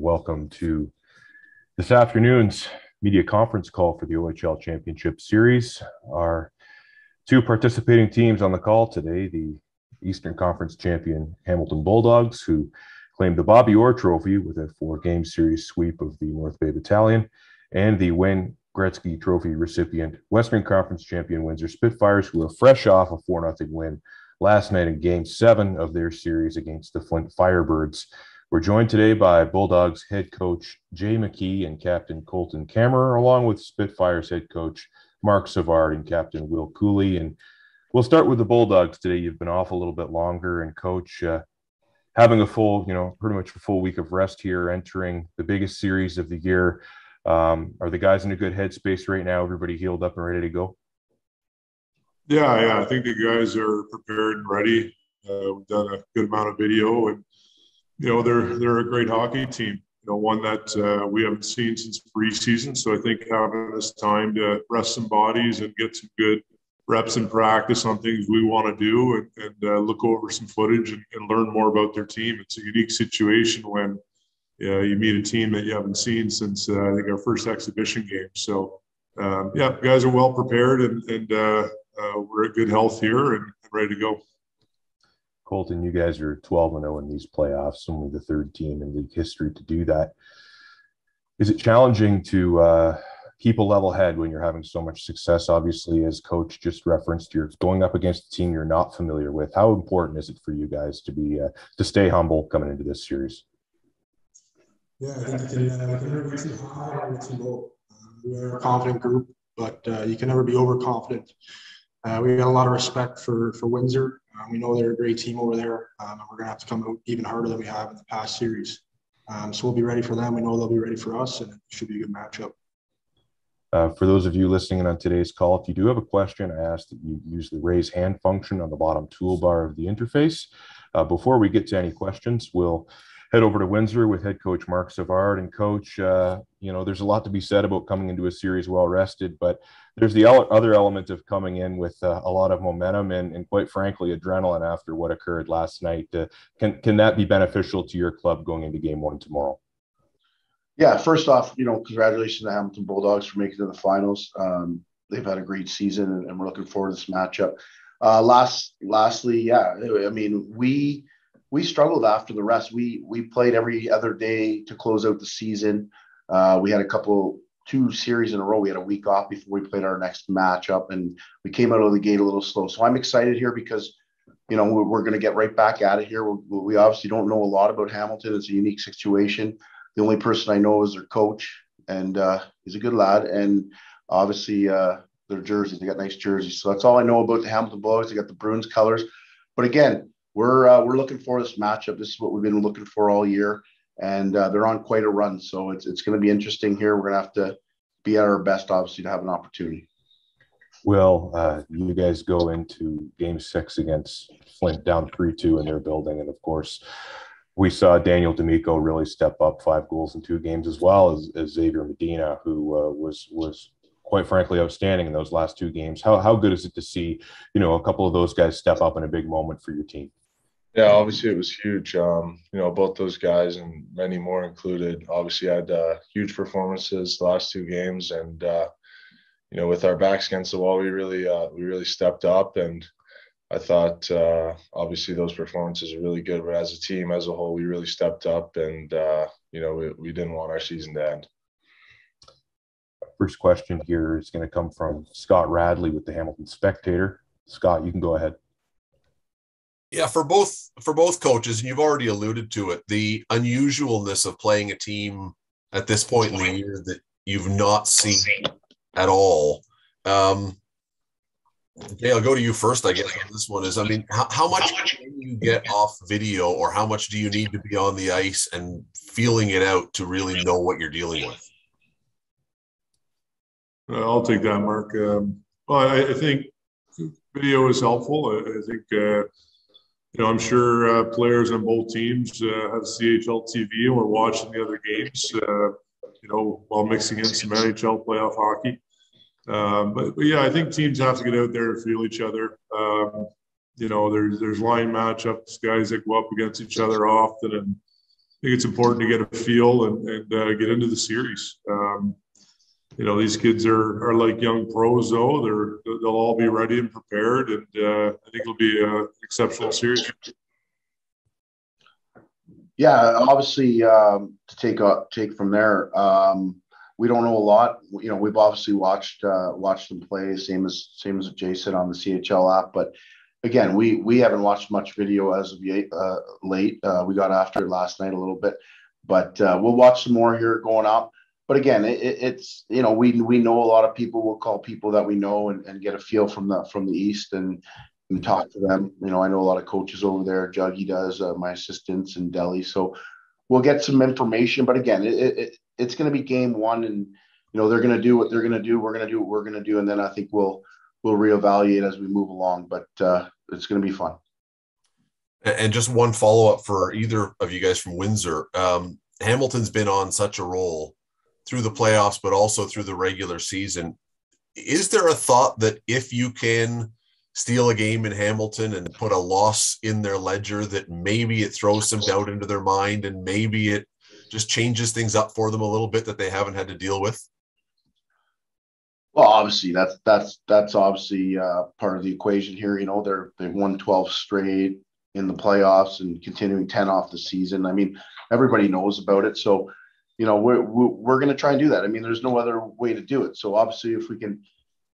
welcome to this afternoon's media conference call for the OHL Championship Series. Our two participating teams on the call today, the Eastern Conference champion Hamilton Bulldogs, who claimed the Bobby Orr Trophy with a 4-game series sweep of the North Bay Battalion, and the Wayne Gretzky Trophy recipient Western Conference champion Windsor Spitfires, who are fresh off a 4-0 win last night in Game 7 of their series against the Flint Firebirds. We're joined today by Bulldogs head coach Jay McKee and captain Colton Kammerer, along with Spitfires head coach Mark Savard and captain Will Cooley. And we'll start with the Bulldogs today. You've been off a little bit longer, and coach, having a full, pretty much a full week of rest here, entering the biggest series of the year. Are the guys in a good headspace right now? Everybody healed up and ready to go? Yeah. I think the guys are prepared and ready. We've done a good amount of video, and they're a great hockey team. One that we haven't seen since preseason. So I think having this time to rest some bodies and get some good reps and practice on things we want to do, and look over some footage and learn more about their team. It's a unique situation when you meet a team that you haven't seen since I think our first exhibition game. So guys are well prepared, and we're at good health here and ready to go. Colton, you guys are 12-0 in these playoffs, only the third team in league history to do that. Is it challenging to keep a level head when you're having so much success? Obviously, as coach just referenced, you're going up against a team you're not familiar with. How important is it for you guys to stay humble coming into this series? Yeah, I think you can never be too high or too low. We're a confident group, but you can never be overconfident. We got a lot of respect for Windsor. We know they're a great team over there, and we're going to have to come out even harder than we have in the past series. So we'll be ready for them. We know they'll be ready for us, and it should be a good matchup. For those of you listening in on today's call, if you do have a question, I ask that you use the raise hand function on the bottom toolbar of the interface. Before we get to any questions, we'll head over to Windsor with head coach Mark Savard. And coach, there's a lot to be said about coming into a series well rested, but there's the other element of coming in with a lot of momentum and quite frankly, adrenaline after what occurred last night. Can that be beneficial to your club going into Game 1 tomorrow? Yeah, first off, congratulations to Hamilton Bulldogs for making it to the finals. They've had a great season, and we're looking forward to this matchup. Lastly, we struggled after the rest. We played every other day to close out the season. We had two series in a row. We had a week off before we played our next matchup, and we came out of the gate a little slow. So I'm excited here because, we're going to get right back at it here. We obviously don't know a lot about Hamilton. It's a unique situation. The only person I know is their coach, and he's a good lad. And obviously their jerseys, they got nice jerseys. So that's all I know about the Hamilton Bulldogs. They got the Bruins colors. But again, we're looking for this matchup. This is what we've been looking for all year, and they're on quite a run. So it's going to be interesting here. We're going to have to be at our best, obviously, to have an opportunity. Well, you guys go into Game 6 against Flint down 3-2 in their building, and of course, we saw Daniel D'Amico really step up, 5 goals in 2 games, as well as Xavier Medina, who was quite frankly outstanding in those last 2 games. How good is it to see, a couple of those guys step up in a big moment for your team? Yeah, obviously it was huge. Both those guys and many more included obviously had huge performances the last 2 games, and with our backs against the wall, we really stepped up, and I thought obviously those performances are really good, but as a team as a whole, we really stepped up, and we didn't want our season to end. First question here is going to come from Scott Radley with the Hamilton Spectator. Scott, you can go ahead. Yeah, for both coaches, and you've already alluded to it, the unusualness of playing a team at this point in the year that you've not seen at all. Jay, I'll go to you first, I guess, on this one. How much can you get off video, or how much do you need to be on the ice and feeling it out to really know what you're dealing with? I'll take that, Mark. I think video is helpful. I think I'm sure players on both teams have CHL TV and we're watching the other games, while mixing in some NHL playoff hockey. But yeah, I think teams have to get out there and feel each other. There's line matchups, guys that go up against each other often, and think it's important to get a feel and get into the series. These kids are like young pros, though. They'll all be ready and prepared, and I think it'll be an exceptional series. Yeah, obviously, to take from there, we don't know a lot. We've obviously watched them play, same as Jason on the CHL app. But again, we haven't watched much video as of late. We got after it last night a little bit, but we'll watch some more here going up. But again, it's we know a lot of people. We'll call people that we know and get a feel from the East and talk to them. I know a lot of coaches over there. Juggy does, my assistants in Delhi. So we'll get some information. But again, it's going to be game one, and they're going to do what they're going to do. We're going to do what we're going to do, and then I think we'll reevaluate as we move along. But it's going to be fun. And just one follow up for either of you guys from Windsor. Hamilton's been on such a roll through the playoffs, but also through the regular season. Is there a thought that if you can steal a game in Hamilton and put a loss in their ledger, that maybe it throws some doubt into their mind and maybe it just changes things up for them a little bit that they haven't had to deal with? Well, obviously that's obviously part of the equation here. They've won 12 straight in the playoffs and continuing 10 off the season. I mean, everybody knows about it. So, we're going to try and do that. I mean, there's no other way to do it. So obviously, if we can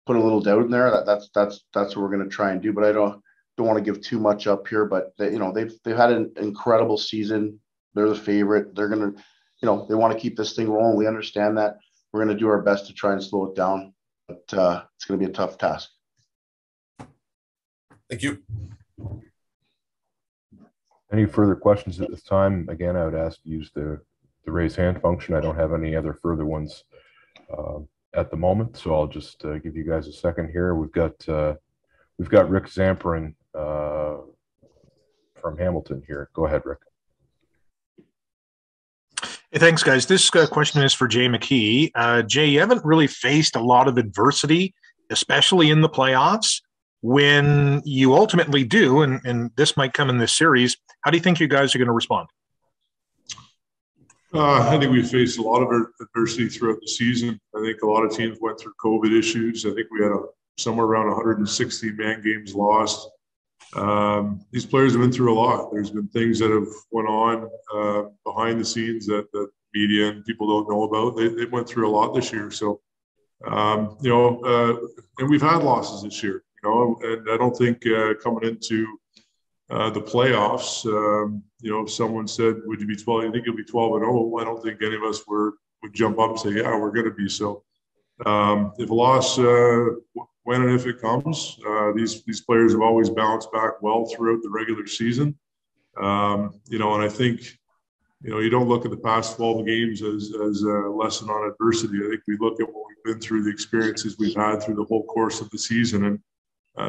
put a little doubt in there, that's what we're going to try and do. But I don't want to give too much up here. But they've had an incredible season. They're the favorite. They're going to, they want to keep this thing rolling. We understand that. We're going to do our best to try and slow it down. But it's going to be a tough task. Thank you. Any further questions at this time? Again, I would ask to use the raise hand function. I don't have any other further ones at the moment, so I'll just give you guys a second here. We've got Rick Zamperin from Hamilton here. Go ahead, Rick. Hey, thanks, guys. This question is for Jay McKee. Jay, you haven't really faced a lot of adversity, especially in the playoffs. When you ultimately do, and this might come in this series, how do you think you guys are going to respond? I think we faced a lot of adversity throughout the season. I think a lot of teams went through COVID issues. I think we had somewhere around 160 man games lost. These players have been through a lot. There's been things that have went on behind the scenes that media and people don't know about. They went through a lot this year. So, and we've had losses this year, and I don't think coming into the playoffs, if someone said, would you be 12? I think you'll be 12-0. I don't think any of us would jump up and say, yeah, we're going to be. So if a loss, when and if it comes, these players have always bounced back well throughout the regular season. And I think, you don't look at the past 12 games as a lesson on adversity. I think we look at what we've been through, the experiences we've had through the whole course of the season. And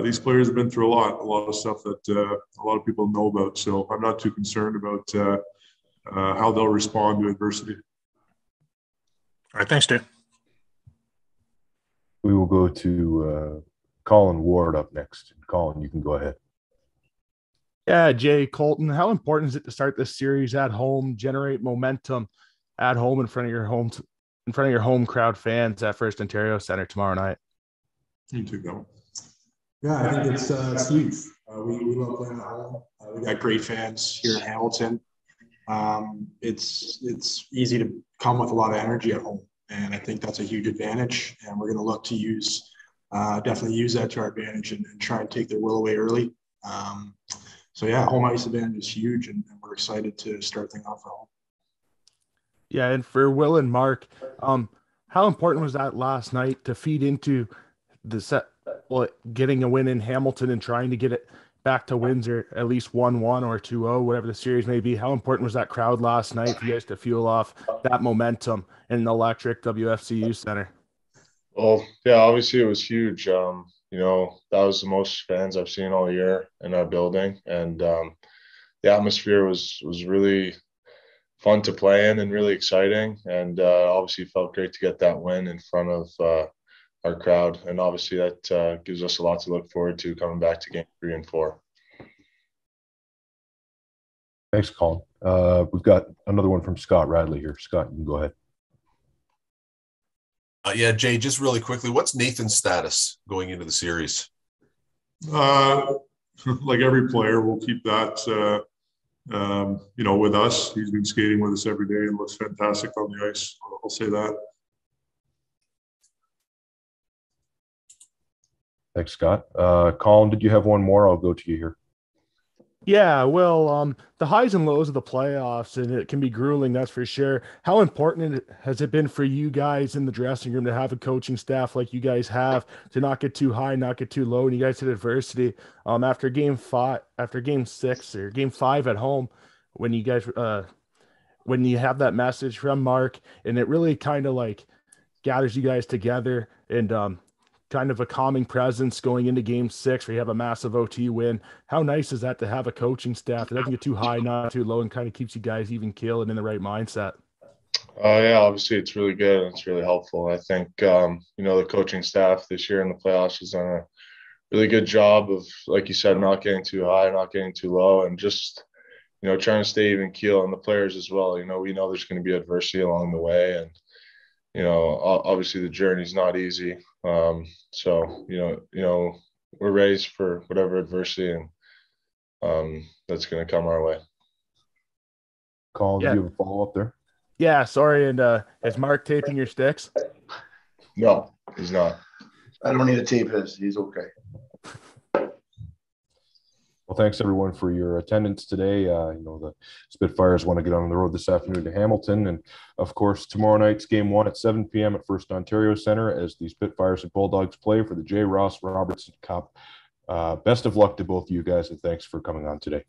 these players have been through a lot of stuff that a lot of people know about. So I'm not too concerned about how they'll respond to adversity. All right, thanks, Dave. We will go to Colin Ward up next. Colin, you can go ahead. Yeah, Jay, Colton, how important is it to start this series at home, generate momentum at home in front of your home crowd fans at First Ontario Centre tomorrow night? You take that one. Yeah, I think it's huge. We love playing at home. We got great fans here in Hamilton. It's easy to come with a lot of energy at home, and I think that's a huge advantage. And we're going to look to definitely use that to our advantage and try and take their will away early. So yeah, home ice advantage is huge, and we're excited to start things off at home. Yeah, and for Will and Mark, how important was that last night to feed into the set? Well, getting a win in Hamilton and trying to get it back to Windsor, at least 1-1 or 2-0, whatever the series may be. How important was that crowd last night for you guys to fuel off that momentum in an electric WFCU Center? Well, yeah, obviously it was huge. That was the most fans I've seen all year in that building. And the atmosphere was really fun to play in and really exciting. And obviously felt great to get that win in front of our crowd, and obviously that gives us a lot to look forward to coming back to game 3 and 4. Thanks, Colin. We've got another one from Scott Radley here. Scott, you can go ahead. Yeah, Jay, just really quickly, what's Nathan's status going into the series? Like every player, we'll keep that, with us. He's been skating with us every day and looks fantastic on the ice. I'll say that. Thanks, Scott. Colin, did you have one more? I'll go to you here. Yeah, well, the highs and lows of the playoffs, and it can be grueling, that's for sure. How important has it been for you guys in the dressing room to have a coaching staff like you guys have, to not get too high, not get too low, and you guys hit adversity after game 6 or game 5 at home, when you guys when you have that message from Mark, and it really kind of like gathers you guys together, and kind of a calming presence going into game 6 where you have a massive OT win. How nice is that to have a coaching staff that doesn't get too high, not too low, and kind of keeps you guys even keel and in the right mindset? Yeah, obviously it's really good and it's really helpful. I think, the coaching staff this year in the playoffs has done a really good job of, like you said, not getting too high, not getting too low, and just, trying to stay even keel, and the players as well. We know there's going to be adversity along the way, and obviously the journey's not easy. So we're raised for whatever adversity and that's going to come our way. Colin, do you have a follow-up there? Yeah, sorry. And is Mark taping your sticks? No, he's not. I don't need to tape his. He's okay. Well, thanks everyone for your attendance today. The Spitfires want to get on the road this afternoon to Hamilton. And of course, tomorrow night's game 1 at 7 p.m. at First Ontario Centre as the Spitfires and Bulldogs play for the J. Ross Robertson Cup. Best of luck to both of you guys, and thanks for coming on today.